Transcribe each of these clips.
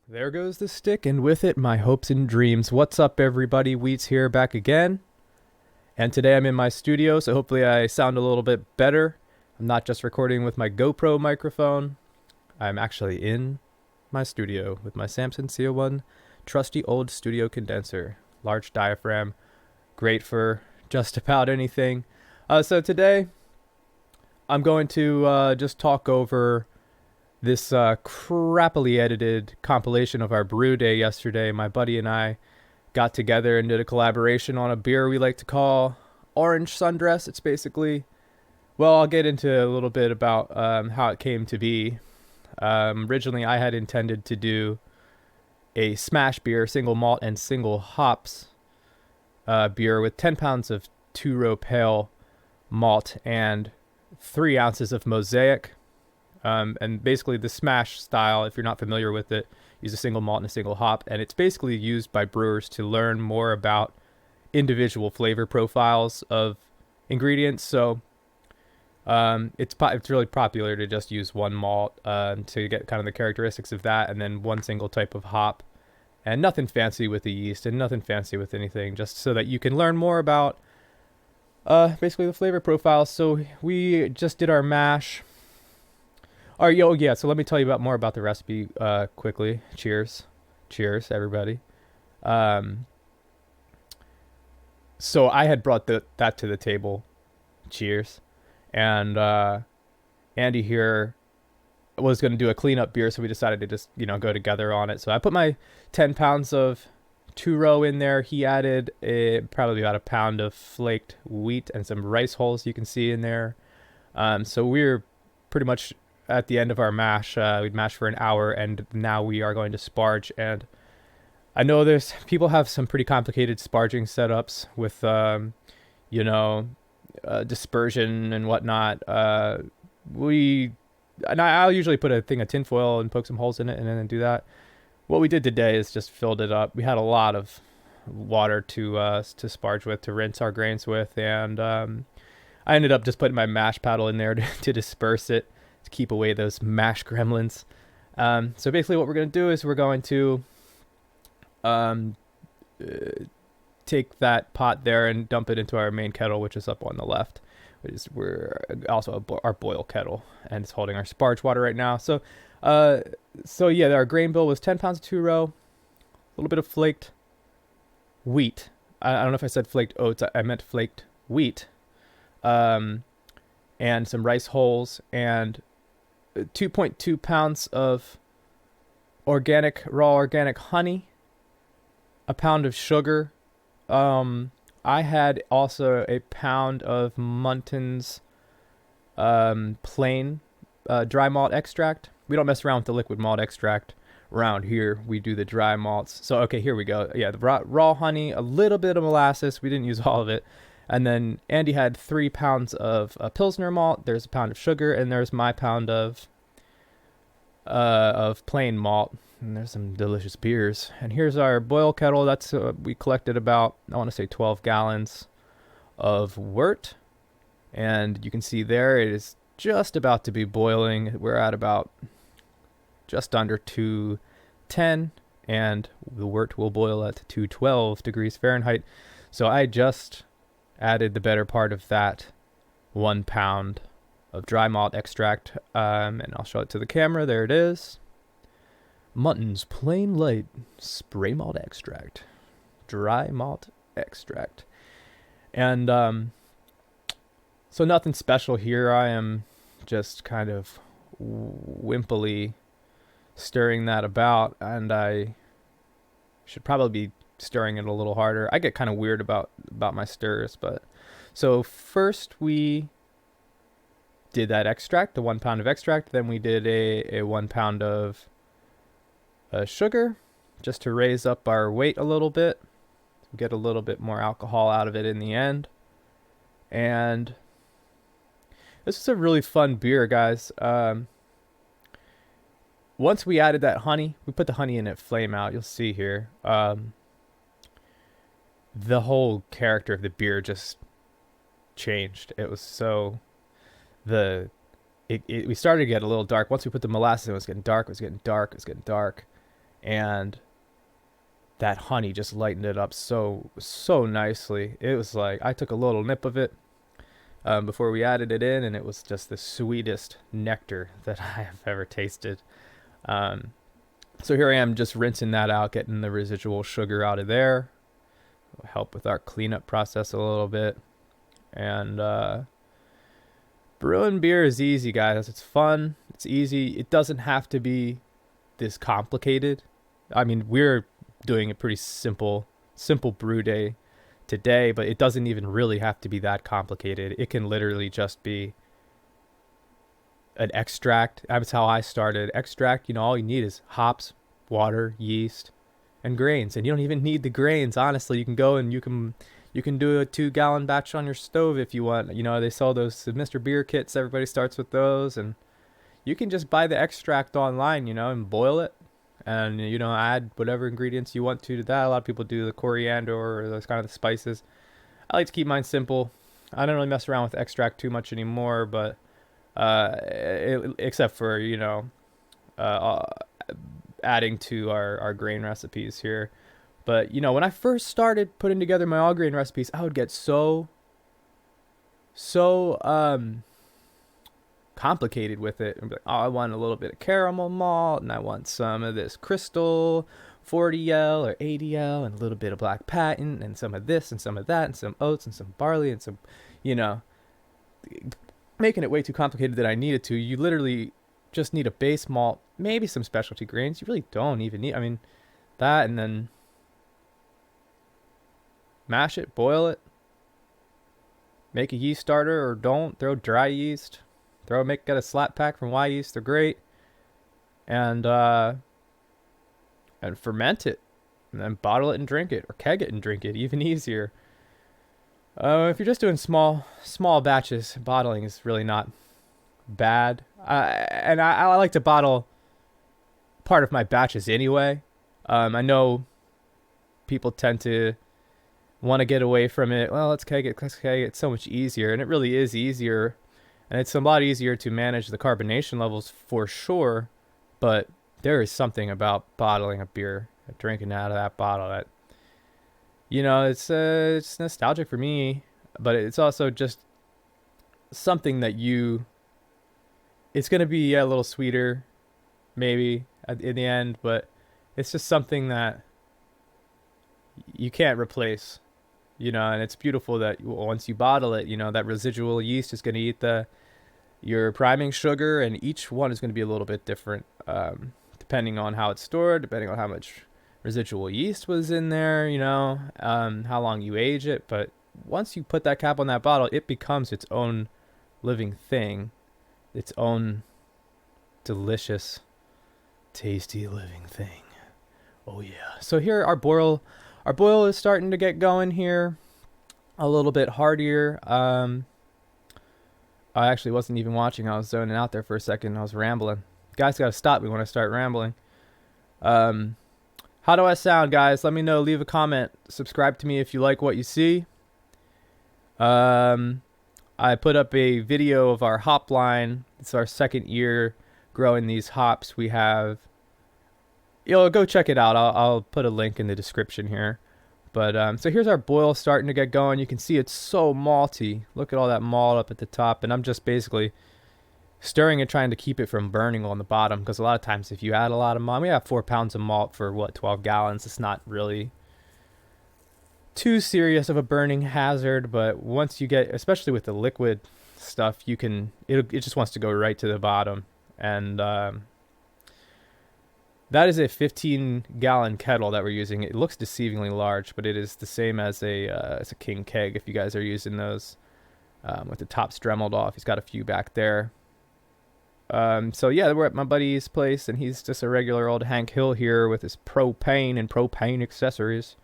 There goes the stick, and with it, my hopes and dreams. What's up, everybody? Wheats here, back again. And today I'm in my studio, so hopefully I sound a little bit better. I'm not just recording with my GoPro microphone. I'm actually in my studio with my Samson CO1 trusty old studio condenser. Large diaphragm, great for just about anything. So today, I'm going to just talk over this crappily edited compilation of our brew day yesterday. My buddy and I got together and did a collaboration on a beer we like to call Orange Sundress. It's basically, well, I'll get into a little bit about how it came to be. Originally, I had intended to do a smash beer, single malt and single hops beer with 10 pounds of two-row pale malt and 3 ounces of mosaic. And basically the smash style, if you're not familiar with it, use a single malt and a single hop. And it's basically used by brewers to learn more about individual flavor profiles of ingredients. So it's really popular to just use one malt to get kind of the characteristics of that, and then one single type of hop. And nothing fancy with the yeast and nothing fancy with anything, just so that you can learn more about basically the flavor profiles. So we just did our mash. All right, yeah. So let me tell you more about the recipe quickly. Cheers, everybody. So I had brought that to the table. Cheers, and Andy here was going to do a cleanup beer, so we decided to just go together on it. So I put my 10 pounds of two-row in there. He added probably about a pound of flaked wheat and some rice hulls you can see in there. So we're pretty much at the end of our mash. We'd mashed for an hour, and now we are going to sparge. And I know there's people have some pretty complicated sparging setups with dispersion and whatnot. I'll usually put a thing of tinfoil and poke some holes in it and then do that. What we did today is just filled it up. We had a lot of water to sparge with, to rinse our grains with, and I ended up just putting my mash paddle in there to disperse it, to keep away those mash gremlins. So basically what we're going to do is we're going to take that pot there and dump it into our main kettle, which is up on the left. We're also our boil kettle, and it's holding our sparge water right now. So yeah, our grain bill was 10 pounds of two-row, a little bit of flaked wheat. I don't know if I said flaked oats. I meant flaked wheat. And some rice hulls, and 2.2 pounds of raw organic honey, a pound of sugar. I had also a pound of Munton's plain dry malt extract. We don't mess around with the liquid malt extract around here. We do the dry malts. So, okay, here we go. Yeah, the raw honey, a little bit of molasses. We didn't use all of it. And then Andy had 3 pounds of Pilsner malt. There's a pound of sugar, and there's my pound of plain malt. And there's some delicious beers. And here's our boil kettle. That's we collected about, I want to say, 12 gallons of wort. And you can see there it is just about to be boiling. We're at about just under 210, and the wort will boil at 212 degrees Fahrenheit. So I just added the better part of that 1 pound of dry malt extract, and I'll show it to the camera. There it is. Munton's Plain Light Spray Malt Extract. Dry malt extract. And so nothing special here. I am just kind of wimpily stirring that about, and I should probably be stirring it a little harder. I get kind of weird about my stirs, but so first we did that extract, the 1 pound of extract. Then we did a 1 pound of sugar, just to raise up our weight a little bit, get a little bit more alcohol out of it in the end. And this is a really fun beer, guys. Once we added that honey, we put the honey in at flame out. You'll see here. The whole character of the beer just changed. It was so we started to get a little dark. Once we put the molasses in, it was getting dark. and that honey just lightened it up so nicely. It was like I took a little nip of it before we added it in, and it was just the sweetest nectar that I have ever tasted. Um, so here I am just rinsing that out, getting the residual sugar out of there. It'll help with our cleanup process a little bit. And brewing beer is easy, guys. It's fun. It's easy. It doesn't have to be this complicated. I mean, we're doing a pretty simple brew day today, but it doesn't even really have to be that complicated. It can literally just be an extract. That's how I started. Extract, all you need is hops, water, yeast, and grains. And you don't even need the grains, honestly. You can go and you can do a 2-gallon batch on your stove if you want. They sell those Mr. Beer kits. Everybody starts with those, and you can just buy the extract online, and boil it, and add whatever ingredients you want to that. A lot of people do the coriander or those kind of the spices. I like to keep mine simple. I don't really mess around with extract too much anymore, but except for adding to our grain recipes here. But when I first started putting together my all grain recipes, I would get so complicated with it. I'd be like, oh, I want a little bit of caramel malt, and I want some of this crystal 40L or 80L, and a little bit of black patent, and some of this and some of that, and some oats and some barley and some, making it way too complicated that I needed to. You literally just need a base malt, maybe some specialty grains. You really don't even need, that, and then mash it, boil it, make a yeast starter, or don't. Throw dry yeast. Get a slat pack from Y Yeast. They're great. And ferment it. And then bottle it and drink it. Or keg it and drink it. Even easier. If you're just doing small batches, bottling is really not bad. I like to bottle part of my batches anyway. I know people tend to want to get away from it. Well, let's keg it. It's so much easier. And it really is easier. And it's a lot easier to manage the carbonation levels for sure. But there is something about bottling a beer, drinking out of that bottle that, it's nostalgic for me. But it's also just something that it's going to be a little sweeter maybe in the end. But it's just something that you can't replace. And it's beautiful that once you bottle it, that residual yeast is going to eat your priming sugar, and each one is going to be a little bit different, depending on how it's stored, depending on how much residual yeast was in there, how long you age it. But once you put that cap on that bottle, it becomes its own living thing, its own delicious, tasty living thing. Oh yeah. So here our boil is starting to get going here, a little bit heartier. I actually wasn't even watching. I was zoning out there for a second. I was rambling. Guys gotta stop me when I start rambling. How do I sound, guys? Let me know. Leave a comment. Subscribe to me if you like what you see. I put up a video of our hop line. It's our second year growing these hops. We have, go check it out. I'll put a link in the description here. But so here's our boil starting to get going. You can see it's so malty. Look at all that malt up at the top. And I'm just basically stirring it, trying to keep it from burning on the bottom. Because a lot of times if you add a lot of malt, we have 4 pounds of malt for 12 gallons. It's not really too serious of a burning hazard. But once you get, especially with the liquid stuff, it just wants to go right to the bottom. And that is a 15-gallon kettle that we're using. It looks deceivingly large, but it is the same as a king keg if you guys are using those, with the top stremeled off. He's got a few back there. So yeah, we're at my buddy's place, and he's just a regular old Hank Hill here with his propane and propane accessories.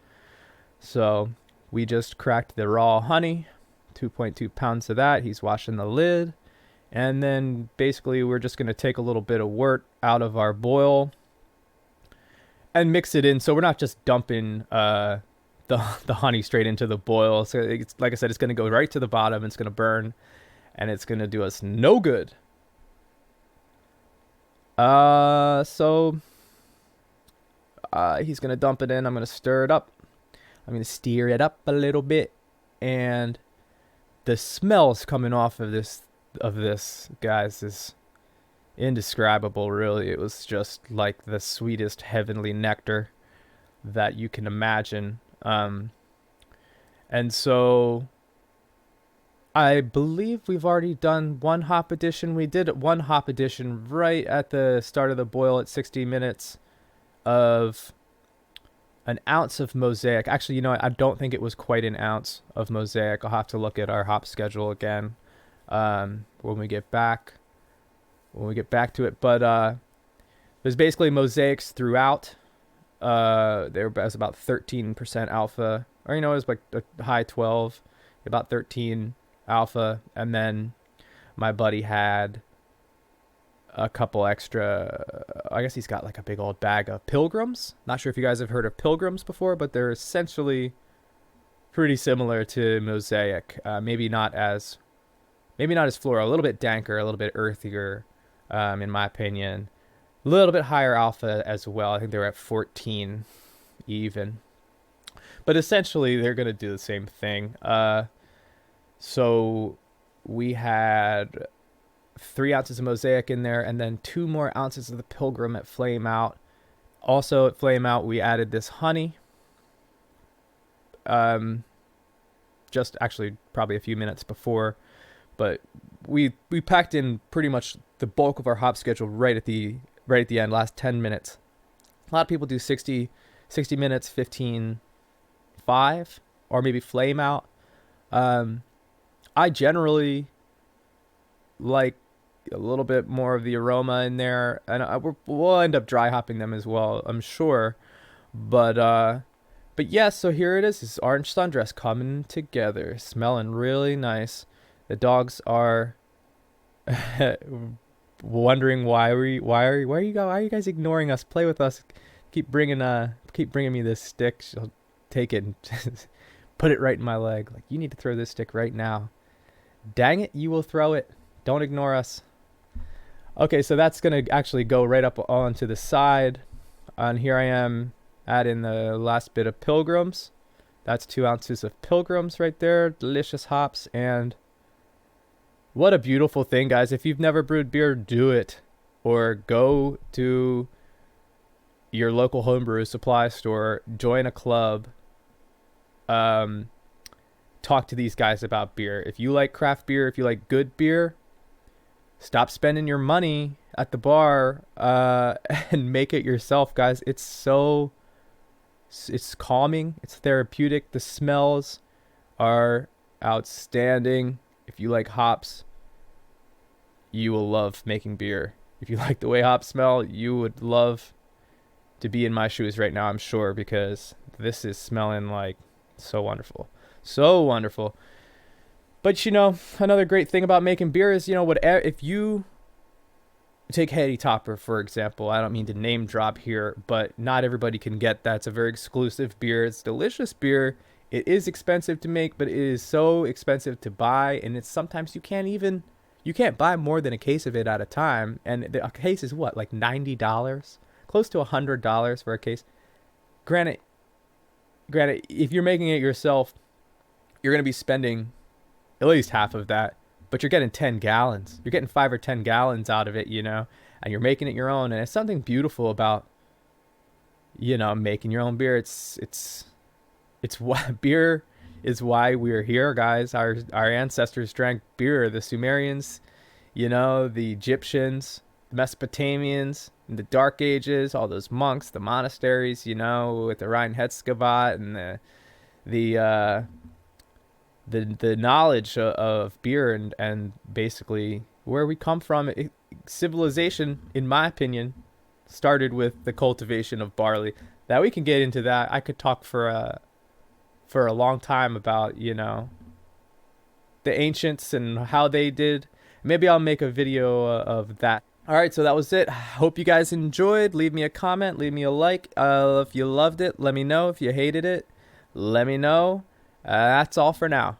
So we just cracked the raw honey, 2.2 pounds of that. He's washing the lid. And then basically we're just going to take a little bit of wort out of our boil and mix it in, so we're not just dumping the honey straight into the boil. So it's, like I said, it's going to go right to the bottom. It's going to burn, and it's going to do us no good. So He's going to dump it in. I'm going to stir it up. I'm going to steer it up a little bit. And the smells coming off of this, guys, is indescribable, really. It was just like the sweetest heavenly nectar that you can imagine. And so I believe we've already done one hop addition. We did one hop addition right at the start of the boil at 60 minutes of an ounce of Mosaic. Actually, you know what? I don't think it was quite an ounce of Mosaic. I'll have to look at our hop schedule again when we get back to it. But there's basically Mosaics throughout. There was about 13% alpha, or it was like a high 12, about 13 alpha, and then my buddy had a couple extra. I guess he's got like a big old bag of Pilgrims. Not sure if you guys have heard of Pilgrims before, but they're essentially pretty similar to Mosaic. Maybe not as floral, a little bit danker, a little bit earthier, in my opinion. A little bit higher alpha as well. I think they were at 14 even. But essentially, they're going to do the same thing. So we had 3 ounces of Mosaic in there, and then 2 more ounces of the Pilgrim at Flame Out. Also at Flame Out, we added this honey. Just actually probably a few minutes before. But we packed in pretty much the bulk of our hop schedule right at the end, last 10 minutes. A lot of people do 60 minutes, 15.5, or maybe Flame Out. I generally like a little bit more of the aroma in there, and we'll end up dry hopping them as well, I'm sure. But yeah, so here it is. This orange sundress coming together, smelling really nice. The dogs are wondering why are you guys ignoring us? Play with us. Keep bringing me this stick. She'll take it and put it right in my leg. Like, you need to throw this stick right now. Dang it, you will throw it. Don't ignore us. Okay, so that's gonna actually go right up onto the side. And here I am adding the last bit of Pilgrims. That's 2 ounces of Pilgrims right there. Delicious hops. And what a beautiful thing, guys. If you've never brewed beer, do it. Or go to your local homebrew supply store, join a club, talk to these guys about beer. If you like craft beer, if you like good beer, stop spending your money at the bar and make it yourself, guys. It's calming. It's therapeutic. The smells are outstanding. If you like hops, you will love making beer. If you like the way hops smell, you would love to be in my shoes right now, I'm sure, because this is smelling like so wonderful. So wonderful. But another great thing about making beer is, if you take Heady Topper, for example. I don't mean to name drop here, but not everybody can get that. It's a very exclusive beer. It's delicious beer. It is expensive to make, but it is so expensive to buy, and it's sometimes you can't buy more than a case of it at a time. And a case is what, like $90? Close to $100 for a case. Granted, if you're making it yourself, you're going to be spending at least half of that, but you're getting 10 gallons. You're getting 5 or 10 gallons out of it, and you're making it your own. And it's something beautiful about, making your own beer. It's why beer is why we're here, guys. Our ancestors drank beer. The Sumerians, the Egyptians, the Mesopotamians, in the Dark Ages, all those monks, the monasteries, with the Rhine-Hetzkavat and the knowledge of beer and basically where we come from. Civilization, in my opinion, started with the cultivation of barley. That we can get into that. I could talk for a long time about, the ancients and how they did. Maybe I'll make a video of that. All right, so that was it. Hope you guys enjoyed. Leave me a comment. Leave me a like. If you loved it, let me know. If you hated it, let me know. That's all for now.